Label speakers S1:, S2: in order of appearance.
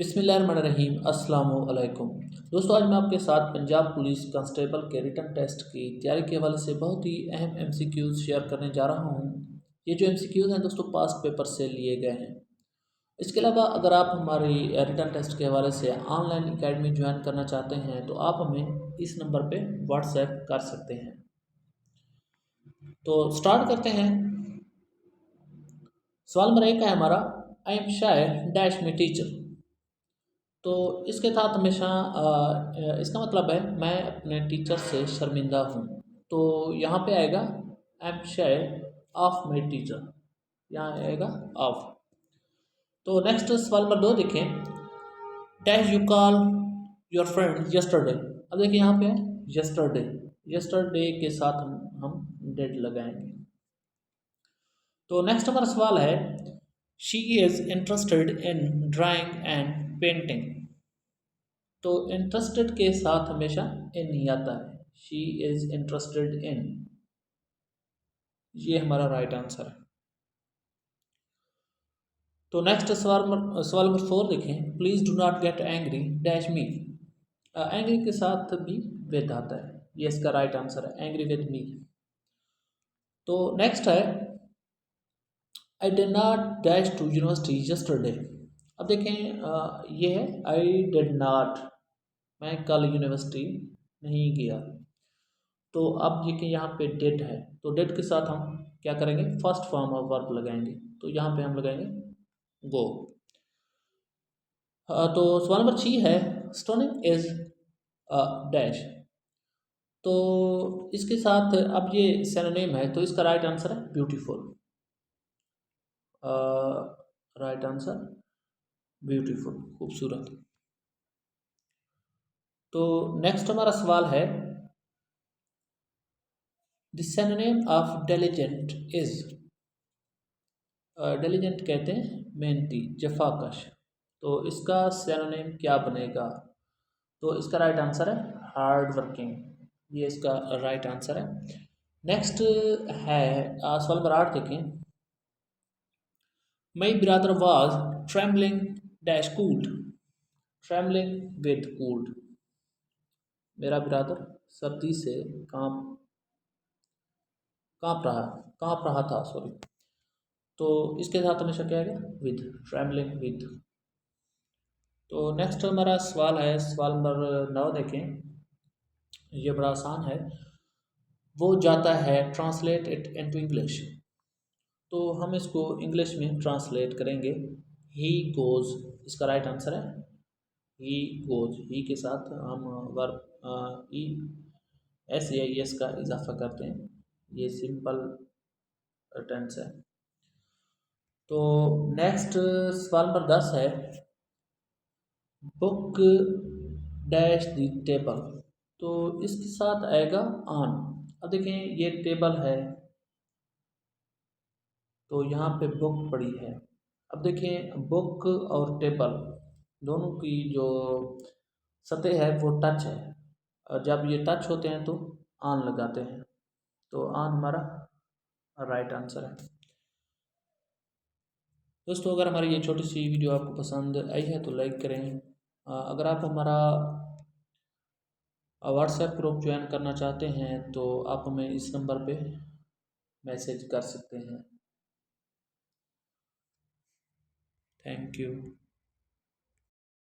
S1: बिस्मिल्लाहिर्रहमानिर्रहीम अस्सलामु अलैकुम। दोस्तों, आज मैं आपके साथ पंजाब पुलिस कांस्टेबल के रिटन टेस्ट की तैयारी के हवाले से बहुत ही अहम एमसीक्यूज़ शेयर करने जा रहा हूं। ये जो एमसीक्यूज़ हैं दोस्तों, पास्ट पेपर से लिए गए हैं। इसके अलावा अगर आप हमारी रिटन टेस्ट के हवाले से ऑनलाइन एकेडमी ज्वाइन करना चाहते हैं तो आप हमें इस नंबर पर व्हाट्सएप कर सकते हैं। तो स्टार्ट करते हैं। सवाल नंबर 1 है हमारा, आई एम शायर डैश में टीचर। तो इसके साथ हमेशा इसका मतलब है मैं अपने टीचर से शर्मिंदा हूँ। तो यहाँ पे आएगा आई एम शायर ऑफ माई टीचर, यहाँ आएगा ऑफ। तो नेक्स्ट सवाल नंबर 2 देखें, dash you call your friend yesterday. अब देखिए यहाँ पे है यस्टरडे, यस्टरडे के साथ हम डेट लगाएंगे। तो नेक्स्ट हमारा सवाल है, she is interested in drawing and painting. तो इंटरेस्टेड के साथ हमेशा इन ही आता है, शी इज़ इंटरेस्टेड इन, ये हमारा राइट आंसर है। तो नेक्स्ट सवाल नंबर 4 देखें, please do not get angry dash me. Angry के साथ भी विद आता है, ये इसका राइट आंसर है, एंग्री विद मी। तो नेक्स्ट है, I did not dash to university yesterday. अब देखें ये है आई डिड नॉट, मैं कल यूनिवर्सिटी नहीं गया। तो अब देखिए यहाँ पे डेट है, तो डेट के साथ हम क्या करेंगे, फर्स्ट फॉर्म ऑफ वर्ब लगाएंगे। तो यहाँ पे हम लगाएंगे गो। तो सवाल नंबर 6 है, स्टनिंग इज डैश। तो इसके साथ अब ये सिनोनिम है, तो इसका राइट आंसर है ब्यूटीफुल। राइट आंसर ब्यूटीफुल, खूबसूरत। तो नेक्स्ट हमारा सवाल है, the synonym of diligent is. Diligent कहते हैं मेहनती, जफाकश। तो इसका सिनोनिम क्या बनेगा? तो इसका राइट आंसर है हार्ड वर्किंग, ये इसका राइट आंसर है। नेक्स्ट है सवाल नंबर 8 देखें, my brother was trembling dash cooled. Trembling with cooled, मेरा ब्रदर सर्दी से कांप रहा था, सॉरी। तो इसके साथ हमेशा क्या आएगा, विद, ट्रैवलिंग विद। तो नेक्स्ट हमारा सवाल है, सवाल नंबर 9 देखें, ये बड़ा आसान है, वो जाता है ट्रांसलेट इट इनटू इंग्लिश। तो हम इसको इंग्लिश में ट्रांसलेट करेंगे, ही गोज, इसका राइट आंसर है ही गोज। ही के साथ हम वर्ब ई एस या एस का इजाफा करते हैं, ये सिंपल टेंस है। तो नेक्स्ट सवाल नंबर 10 है, बुक डैश द टेबल। तो इसके साथ आएगा ऑन। अब देखें ये टेबल है, तो यहाँ पे बुक पड़ी है। अब देखें बुक और टेबल दोनों की जो सतह है वो टच है, और जब ये टच होते हैं तो ऑन लगाते हैं। तो ऑन हमारा राइट आंसर है। दोस्तों, अगर हमारी ये छोटी सी वीडियो आपको पसंद आई है तो लाइक करें। अगर आप हमारा व्हाट्सएप ग्रुप ज्वाइन करना चाहते हैं तो आप हमें इस नंबर पे मैसेज कर सकते हैं। Thank you.